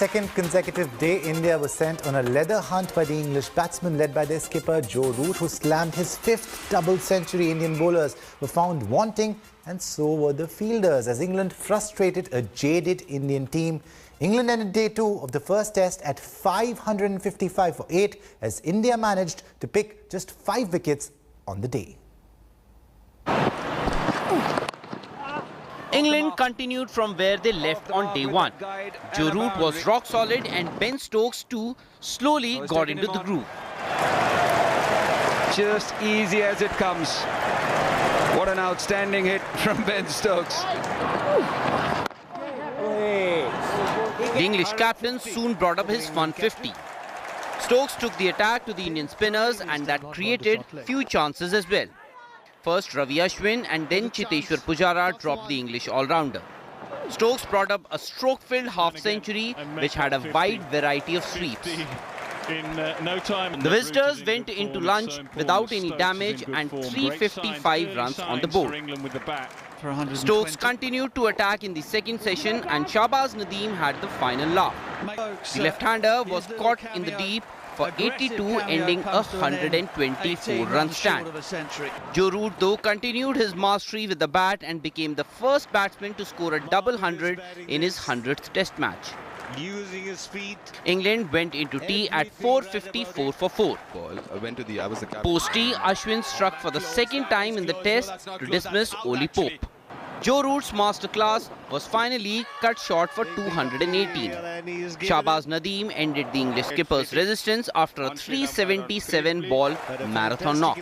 second consecutive day, India was sent on a leather hunt by the English batsmen led by their skipper Joe Root, who slammed his fifth double century. Indian bowlers were found wanting, and so were the fielders, as England frustrated a jaded Indian team. England ended day 2 of the first test at 555 for 8, as India managed to pick just 5 wickets on the day. England continued from where they left on day 1. Joe Root was rock solid and Ben Stokes too slowly got into the groove. Just easy as it comes. What an outstanding hit from Ben Stokes. The English captain soon brought up his 150. Stokes took the attack to the Indian spinners, and that created few chances as well. First Ravi Ashwin and then Chiteshwar Pujara dropped the English all-rounder. Stokes brought up a stroke-filled half-century which had a wide variety of sweeps. The visitors went into lunch without any damage and 355 runs on the board. Stokes continued to attack in the second session, and Shahbaz Nadeem had the final laugh. The left-hander was caught in the deep for 82, ending a 124-run stand. Joe Root, though, continued his mastery with the bat and became the first batsman to score a double 100 in his 100th Test match. England went into tea at 454 for 4. Post-tea, Ashwin struck for the second time in the Test to dismiss Oli Pope. Joe Root's masterclass was finally cut short for 218. Shahbaz Nadeem ended the English skipper's resistance after a 377-ball marathon knock.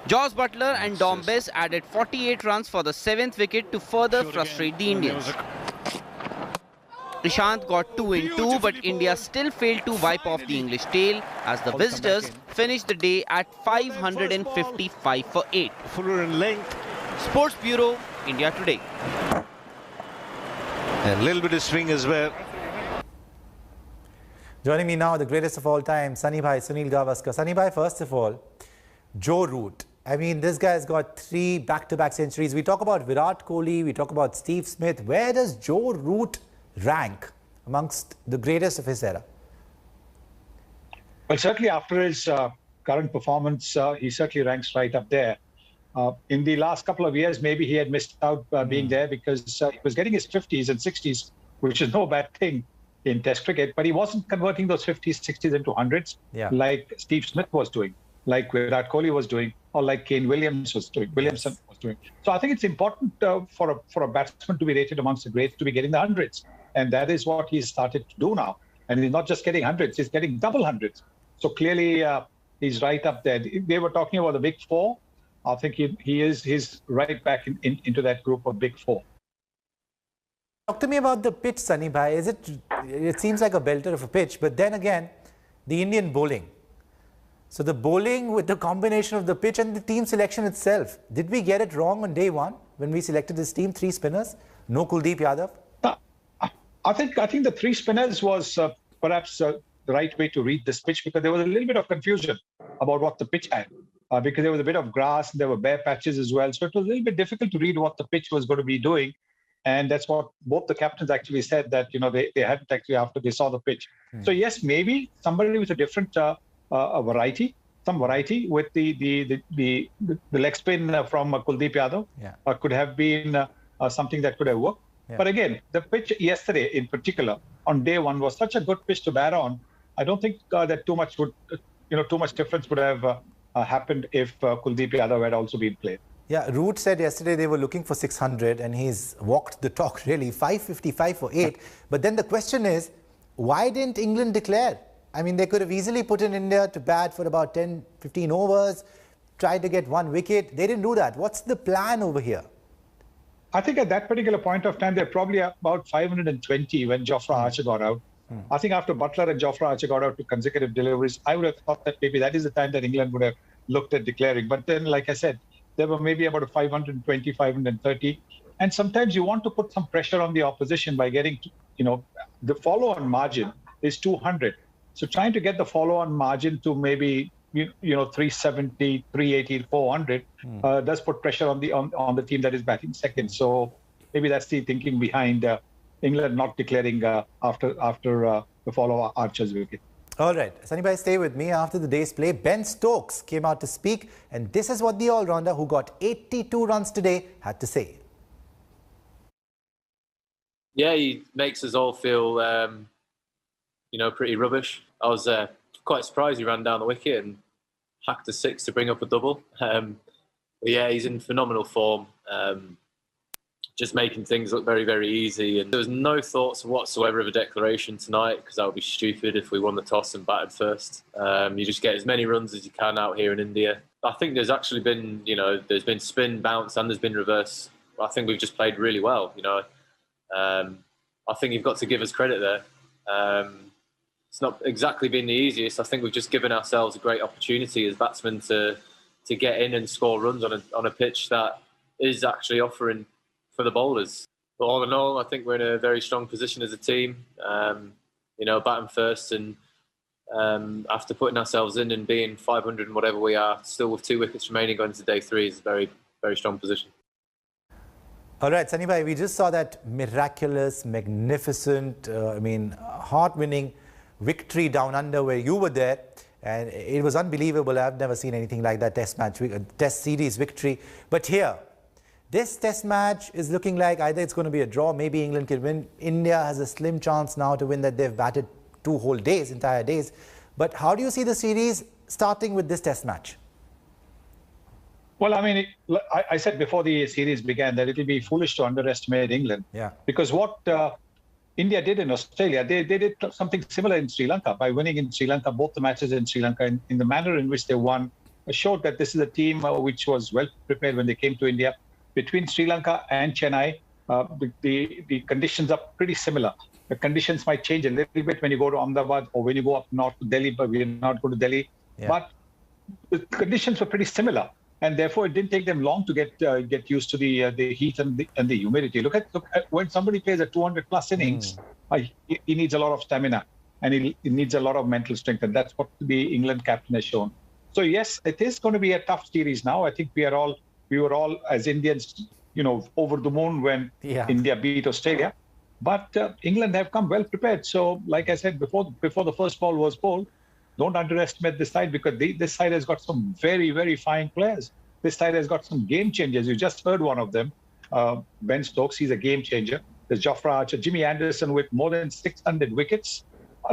Jos Buttler and Dom Bess added 48 runs for the 7th wicket to further frustrate the Indians. Ishant got 2 in 2, but India still failed to wipe off the English tail as the visitors finished the day at 555 for 8. Fuller in length. Sports Bureau, India Today. A little bit of swing as well. Joining me now, the greatest of all time, Sunny Bhai, Sunil Gavaskar. Sunny Bhai, first of all, Joe Root. I mean, this guy's got 3 back-to-back centuries. We talk about Virat Kohli, we talk about Steve Smith. Where does Joe Root rank amongst the greatest of his era? Well, certainly after his current performance, he certainly ranks right up there. In the last couple of years, maybe he had missed out being there because he was getting his 50s and 60s, which is no bad thing in Test cricket, but he wasn't converting those 50s, 60s into 100s like Steve Smith was doing, like Virat Kohli was doing, or like Williamson was doing. So I think it's important for a batsman to be rated amongst the greats to be getting the hundreds. And that is what he's started to do now. And he's not just getting hundreds, he's getting double hundreds. So clearly he's right up there. They were talking about the big 4. I think he's right back into that group of big 4. Talk to me about the pitch, Sunny Bhai. It seems like a belter of a pitch, but then again, the Indian bowling. So the bowling with the combination of the pitch and the team selection itself. Did we get it wrong on day 1 when we selected this team, 3 spinners? No Kuldeep Yadav? I think the 3 spinners was perhaps the right way to read this pitch, because there was a little bit of confusion about what the pitch had, because there was a bit of grass and there were bare patches as well. So it was a little bit difficult to read what the pitch was going to be doing. And that's what both the captains actually said, that they hadn't actually after they saw the pitch. So yes, maybe somebody with a different variety with the leg spin from Kuldeep Yadav could have been something that could have worked. Yeah. But again, the pitch yesterday in particular on day 1 was such a good pitch to bat on. I don't think that too much difference would have happened if Kuldeep Yadav had also been played. Yeah, Root said yesterday they were looking for 600 and he's walked the talk really, 555 for 8. But then the question is, why didn't England declare? I mean, they could have easily put in India to bat for about 10, 15 overs, tried to get 1 wicket. They didn't do that. What's the plan over here? I think at that particular point of time, they're probably about 520 when Jofra Archer got out. I think after Buttler and Jofra Archer got out to consecutive deliveries, I would have thought that maybe that is the time that England would have looked at declaring. But then, like I said, there were maybe about 520, 530. And sometimes you want to put some pressure on the opposition by getting, the follow-on margin is 200. So trying to get the follow-on margin to maybe 370, 380, 400 does put pressure on the team that is batting second. So maybe that's the thinking behind England not declaring after the follow Archer's wicket. All right, Sunny, stay with me. After the day's play, Ben Stokes came out to speak, and this is what the all-rounder who got 82 runs today had to say. Yeah, he makes us all feel, pretty rubbish. I was quite surprised he ran down the wicket and hacked a 6 to bring up a double. But yeah, he's in phenomenal form. Just making things look very, very easy. And there was no thoughts whatsoever of a declaration tonight, because that would be stupid if we won the toss and batted first. You just get as many runs as you can out here in India. I think there's actually been, there's been spin, bounce, and there's been reverse. I think we've just played really well, I think you've got to give us credit there. It's not exactly been the easiest. I think we've just given ourselves a great opportunity as batsmen to get in and score runs on a pitch that is actually offering for the bowlers. But all in all, I think we're in a very strong position as a team. Batting first and after putting ourselves in and being 500 and whatever we are, still with 2 wickets remaining going into day 3 is a very, very strong position. All right, Sunny bhai, we just saw that miraculous, magnificent, heart-winning victory down under where you were there. And it was unbelievable. I've never seen anything like that test series victory. But here, this test match is looking like either it's going to be a draw, maybe England can win. India has a slim chance now to win that. They've batted 2 whole days, entire days. But how do you see the series starting with this test match? Well, I said before the series began that it will be foolish to underestimate England. Yeah. Because what India did in Australia, they did something similar in Sri Lanka by winning in Sri Lanka, both the matches in Sri Lanka, in the manner in which they won, showed that this is a team which was well prepared when they came to India. Between Sri Lanka and Chennai, the conditions are pretty similar. The conditions might change a little bit when you go to Ahmedabad or when you go up north to Delhi, but we did not go to Delhi. Yeah. But the conditions were pretty similar, and therefore it didn't take them long to get used to the heat and the humidity. Look at when somebody plays a 200+ innings, he needs a lot of stamina and he needs a lot of mental strength, and that's what the England captain has shown. So yes, it is going to be a tough series now. I think we were all as Indians, over the moon when India beat Australia. But England have come well prepared. So, like I said before the first ball was bowled, don't underestimate this side, because this side has got some very, very fine players. This side has got some game changers. You just heard one of them, Ben Stokes. He's a game changer. There's Jofra Archer, Jimmy Anderson with more than 600 wickets.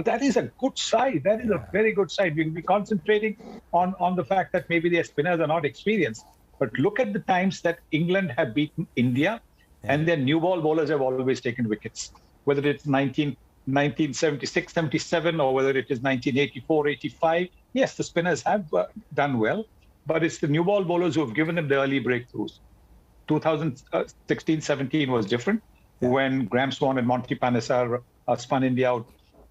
That is a good side. That is a very good side. We'll be concentrating on the fact that maybe their spinners are not experienced. But look at the times that England have beaten India, and their new ball bowlers have always taken wickets. Whether it's 1976, 77, or whether it is 1984, 85. Yes, the spinners have done well, but it's the new ball bowlers who have given them the early breakthroughs. 2016, 17 was different when Graham Swan and Monty Panesar spun India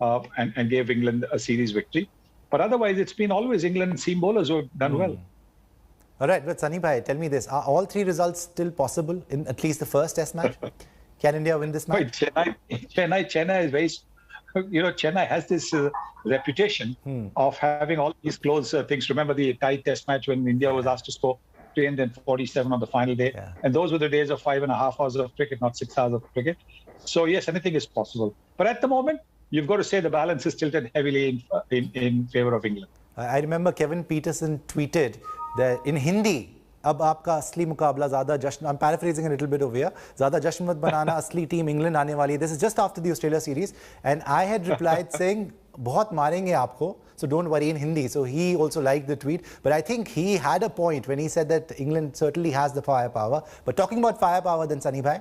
out and gave England a series victory. But otherwise, it's been always England seam bowlers who have done well. All right, but Sunny bhai, tell me this. Are all 3 results still possible in at least the first test match? Can India win this match? Chennai is very... Chennai has this reputation of having all these close things. Remember the tight test match when India was asked to score 347 on the final day. Yeah. And those were the days of 5.5 hours of cricket, not 6 hours of cricket. So yes, anything is possible. But at the moment, you've got to say the balance is tilted heavily in favor of England. I remember Kevin Peterson tweeted that in Hindi, अब आपका असली मुकाबला ज़्यादा जश्न, I'm paraphrasing a little bit over here, ज़्यादा जश्न मत बनाना, असली team England आने वाली है. This is just after the Australia series, and I had replied saying बहुत मारेंगे आपको, so don't worry, in Hindi. So he also liked the tweet, but I think he had a point when he said that England certainly has the firepower. But talking about firepower, then Sunny bhai,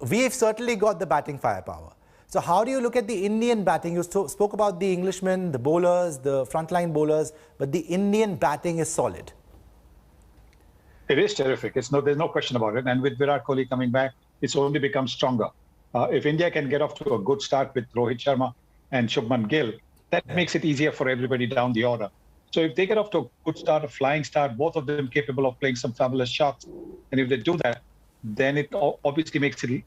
we've certainly got the batting firepower. So how do you look at the Indian batting? You spoke about the Englishmen, the bowlers, the frontline bowlers, but the Indian batting is solid. It is terrific. There's no question about it. And with Virat Kohli coming back, it's only become stronger. If India can get off to a good start with Rohit Sharma and Shubman Gill, that makes it easier for everybody down the order. So if they get off to a good start, a flying start, both of them capable of playing some fabulous shots, and if they do that, then it obviously makes it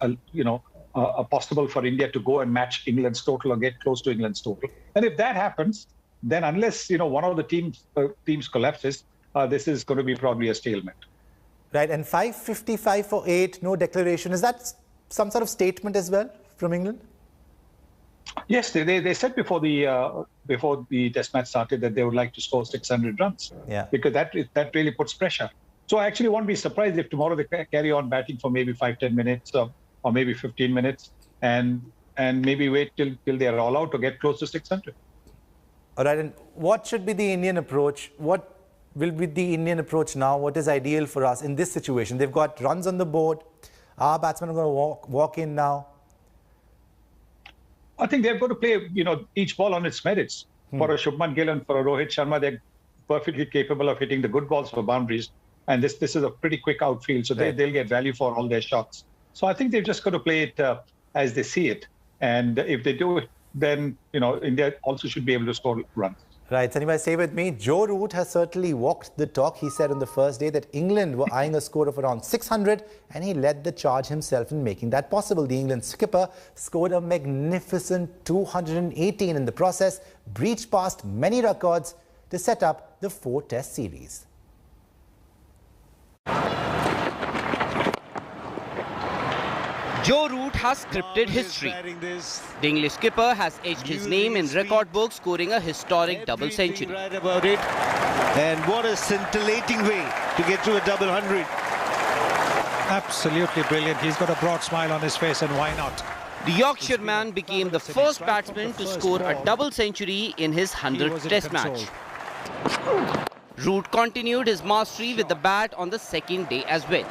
possible for India to go and match England's total or get close to England's total. And if that happens, then unless one of the teams collapses, this is going to be probably a stalemate. Right, and 555 for 8, no declaration. Is that some sort of statement as well from England? Yes, they said before the Test match started that they would like to score 600 runs. Yeah. Because that really puts pressure. So I actually won't be surprised if tomorrow they carry on batting for maybe 5-10 minutes or maybe 15 minutes and maybe wait till they are all out to get close to 600. All right, and what should be the Indian approach? What will be the Indian approach now? What is ideal for us in this situation? They've got runs on the board. Our batsmen are going to walk in now. I think they've got to play, each ball on its merits. For a Shubman Gill and for a Rohit Sharma, they're perfectly capable of hitting the good balls for boundaries. And this is a pretty quick outfield, so they'll get value for all their shots. So I think they've just got to play it as they see it. And if they do it, then, India also should be able to score runs. Right, Sunny, stay with me. Joe Root has certainly walked the talk. He said on the first day that England were eyeing a score of around 600 and he led the charge himself in making that possible. The England skipper scored a magnificent 218 in the process, breached past many records to set up the 4-test series. Joe Root has scripted history. The English skipper has etched his name in record books, scoring a historic double century. Right about it. And what a scintillating way to get to a double 100. Absolutely brilliant. He's got a broad smile on his face, and why not? The Yorkshire man became the first batsman to score a double century in his 100th Test match. Root continued his mastery with the bat on the second day as well.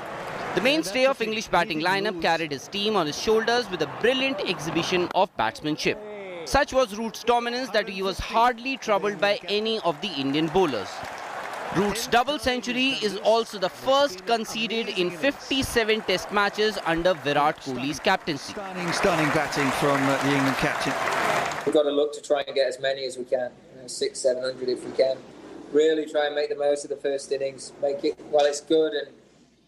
The mainstay of English batting lineup carried his team on his shoulders with a brilliant exhibition of batsmanship. Such was Root's dominance that he was hardly troubled by any of the Indian bowlers. Root's double century is also the first conceded in 57 Test matches under Virat Kohli's captaincy. Stunning batting from the England captain. We've got to look to try and get as many as we can, 600-700 if we can. Really try and make the most of the first innings, make it while it's good,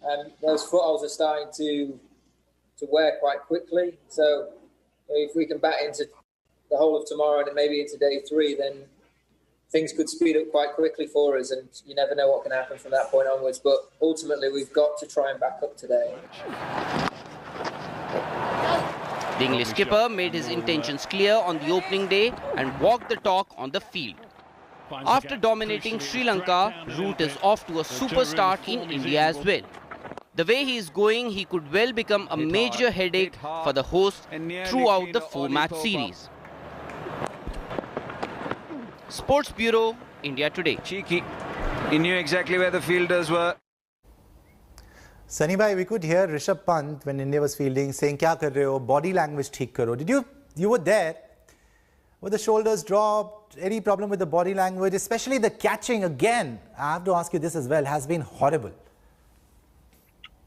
and those footholds are starting to wear quite quickly. So if we can bat into the whole of tomorrow and maybe into day 3, then things could speed up quite quickly for us, and you never know what can happen from that point onwards. But ultimately, we've got to try and back up today. The English skipper made his intentions clear on the opening day and walked the talk on the field. After dominating Sri Lanka, Root is off to a super start in India as well. The way he is going, he could well become a major headache for the hosts throughout the 4-match series. Sports Bureau, India Today. Cheeky. He knew exactly where the fielders were. Sunny bhai, we could hear Rishabh Pant when India was fielding saying, "Kya kar rahe ho? Body language theek karo." You were there. Were the shoulders dropped? Any problem with the body language? Especially the catching again. I have to ask you this as well. Has been horrible.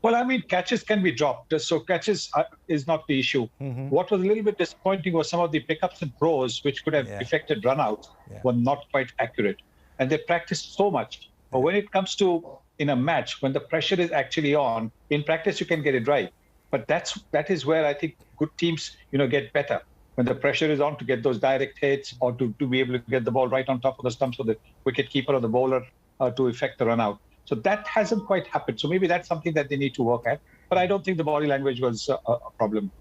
Well, I mean, catches can be dropped. So catches is not the issue. What was a little bit disappointing was some of the pickups and throws, which could have affected run-outs, were not quite accurate. And they practiced so much. But when it comes to in a match, when the pressure is actually on, in practice you can get it right. But that is where I think good teams, get better. When the pressure is on, to get those direct hits or to be able to get the ball right on top of the stumps for the wicket keeper or the bowler to effect the run-out. So that hasn't quite happened. So maybe that's something that they need to work at. But I don't think the body language was a problem.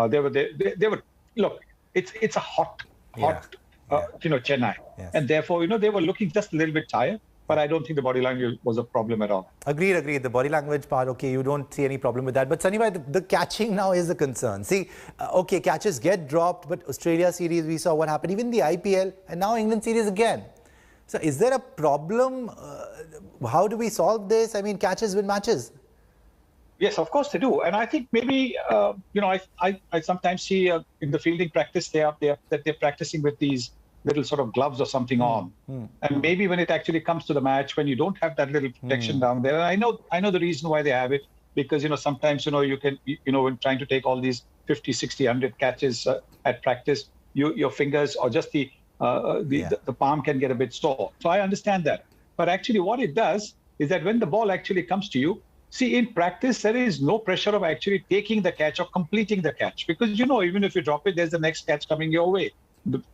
They were. Look, it's a hot, Chennai, and therefore they were looking just a little bit tired. But I don't think the body language was a problem at all. Agreed. The body language part, okay, you don't see any problem with that. But Sunny bhai, the catching now is a concern. See, okay, catches get dropped, but Australia series, we saw what happened. Even the IPL, and now England series again. So is there a problem? How do we solve this? I mean, catches win matches. Yes, of course they do. And I think maybe, I sometimes see in the fielding practice, that they're practicing with these little sort of gloves or something on. And maybe when it actually comes to the match, when you don't have that little protection down there, I know the reason why they have it, because, sometimes, you can, when trying to take all these 50, 60, 100 catches at practice, your fingers or just the palm can get a bit sore. So I understand that. But actually what it does is that when the ball actually comes to you, see, in practice, there is no pressure of actually taking the catch or completing the catch, because, even if you drop it, there's the next catch coming your way.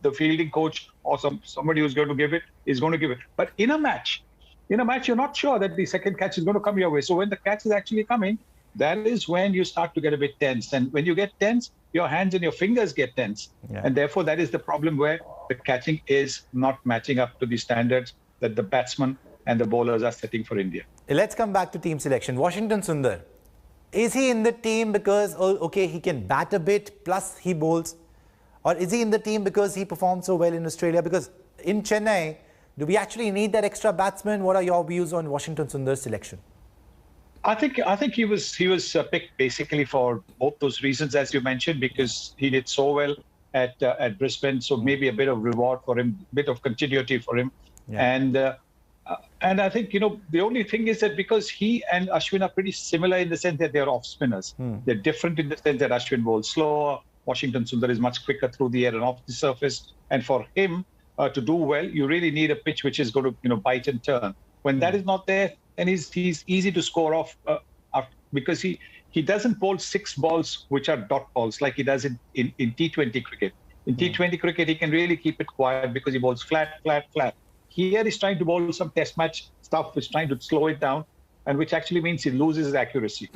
The fielding coach or somebody who's going to give it is going to give it. But in a match, you're not sure that the second catch is going to come your way. So when the catch is actually coming, that is when you start to get a bit tense. And when you get tense, your hands and your fingers get tense. Yeah. And therefore, that is the problem where the catching is not matching up to the standards that the batsmen and the bowlers are setting for India. Let's come back to team selection. Washington Sundar, is he in the team because, oh, okay, he can bat a bit, plus he bowls? Or is he in the team because he performed so well in Australia? Because in Chennai, do we actually need that extra batsman? What are your views on Washington Sundar's selection? I think he was picked basically for both those reasons, as you mentioned, because he did so well at Brisbane. So maybe a bit of reward for him, a bit of continuity for him. Yeah. And I think, the only thing is that because he and Ashwin are pretty similar in the sense that they're off spinners. They're different in the sense that Ashwin bowls slower. Washington Sundar is much quicker through the air and off the surface. And for him to do well, you really need a pitch which is going to, bite and turn. When that is not there, then he's easy to score off because he doesn't bowl 6 balls which are dot balls like he does in T20 cricket. In T20 cricket, he can really keep it quiet because he bowls flat, flat, flat. Here he's trying to bowl some test match stuff, which is trying to slow it down, and which actually means he loses his accuracy.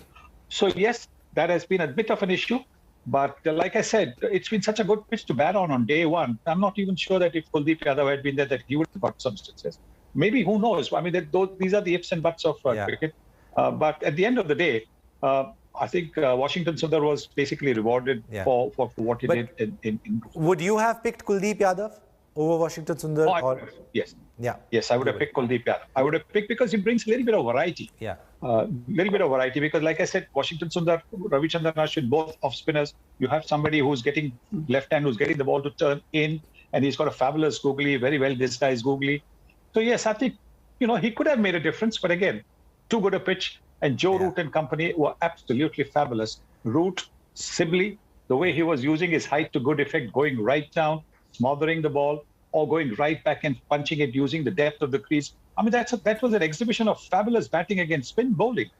So yes, that has been a bit of an issue. But like I said, it's been such a good pitch to bat on day one. I'm not even sure that if Kuldeep Yadav had been there, that he would have got some success. Maybe, who knows? I mean, these are the ifs and buts of cricket. But at the end of the day, I think Washington Sundar was basically rewarded for what he did. Would you have picked Kuldeep Yadav over Washington Sundar? Yes. Yeah. Yes, I would have picked Kuldeep Yadav. I would have picked because he brings a little bit of variety. Yeah. Little bit of variety because, like I said, Washington Sundar, Ravichandran Ashwin, both off spinners. You have somebody who's getting left hand, who's getting the ball to turn in, and he's got a fabulous googly, very well disguised googly. So yes, I think he could have made a difference, but again, too good a pitch. And Joe Root and company were absolutely fabulous. Root, Sibley, the way he was using his height to good effect, going right down, smothering the ball, or going right back and punching it using the depth of the crease. I mean, that was an exhibition of fabulous batting against spin bowling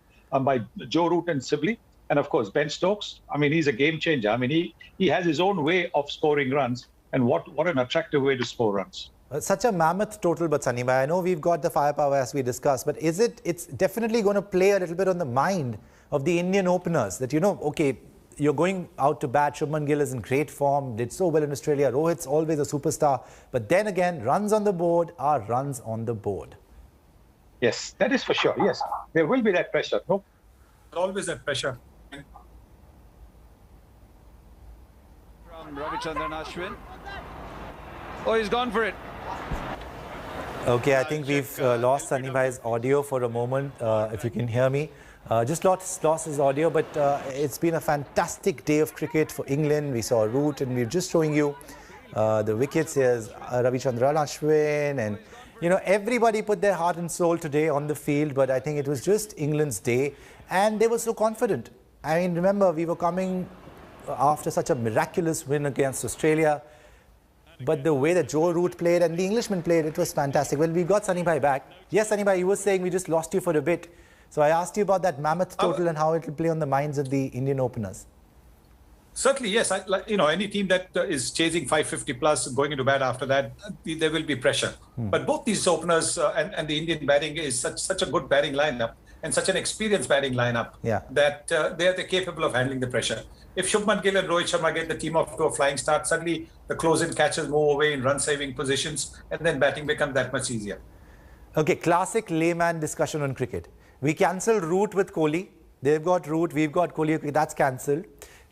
by Joe Root and Sibley. And of course, Ben Stokes. I mean, he's a game changer. I mean, he has his own way of scoring runs. And what an attractive way to score runs. Such a mammoth total, but Sunny, I know we've got the firepower as we discussed, but it's definitely going to play a little bit on the mind of the Indian openers that, okay, you're going out to bat. Shubman Gill is in great form, did so well in Australia. Rohit's always a superstar. But then again, runs on the board are runs on the board. Yes, that is for sure. Yes, there will be that pressure. No, always that pressure. From Ravichandran Ashwin. Oh, he's gone for it. Okay, I think we've lost Sunny Bhai's audio for a moment, if you can hear me. Just lost his audio, but it's been a fantastic day of cricket for England. We saw Root, and we're just showing you the wickets. Here's Ravichandran Ashwin, and everybody put their heart and soul today on the field, but I think it was just England's day, and they were so confident. I mean, remember, we were coming after such a miraculous win against Australia. But the way that Joe Root played and the Englishmen played, it was fantastic. Well, we've got Sunny Bhai back. Yes, Sunny Bhai, you were saying we just lost you for a bit. So I asked you about that mammoth total and how it will play on the minds of the Indian openers. Certainly, yes. Any team that is chasing 550 plus, going into bat after that, there will be pressure. But both these openers and the Indian batting is such a good batting lineup and such an experienced batting lineup that they're capable of handling the pressure. If Shubman Gill and Rohit Sharma get the team off to a flying start, suddenly the close-in catches move away in run-saving positions, and then batting becomes that much easier. Okay, classic layman discussion on cricket. We cancelled Root with Kohli. They've got Root, we've got Kohli. Okay, that's cancelled.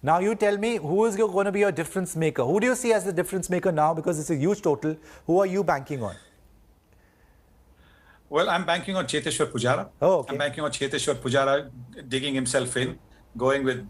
Now you tell me, who is going to be your difference maker? Who do you see as the difference maker now? Because it's a huge total. Who are you banking on? Well, I'm banking on Cheteshwar Pujara. Oh, okay. I'm banking on Cheteshwar Pujara digging himself in, going with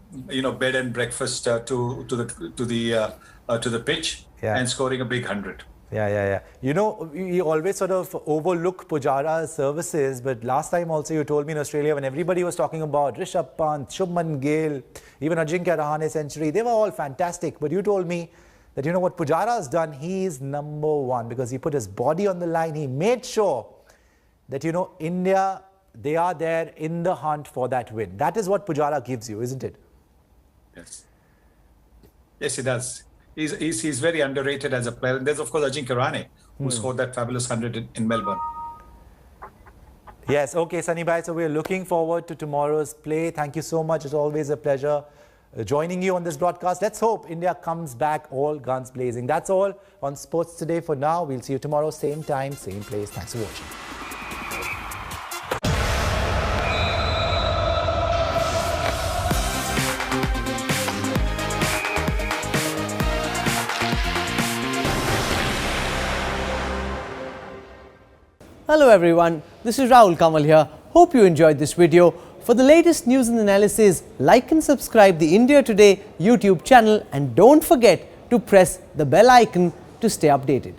bed and breakfast to the pitch and scoring a big 100. Yeah. You always sort of overlook Pujara's services, but last time also you told me in Australia when everybody was talking about Rishabh Pant, Shubman Gill, even Ajinkya Rahane century, they were all fantastic. But you told me that what Pujara has done, he is number one because he put his body on the line. He made sure that, India, they are there in the hunt for that win. That is what Pujara gives you, isn't it? Yes. Yes, he does. He's very underrated as a player. And there's, of course, Ajinkya Rahane, who scored that fabulous 100 in Melbourne. Yes, okay, Sunny Bhai. So we're looking forward to tomorrow's play. Thank you so much. It's always a pleasure joining you on this broadcast. Let's hope India comes back all guns blazing. That's all on Sports Today for now. We'll see you tomorrow, same time, same place. Thanks for watching. Hello everyone, this is Rahul Kamal here. Hope you enjoyed this video. For the latest news and analysis, like and subscribe the India Today YouTube channel and don't forget to press the bell icon to stay updated.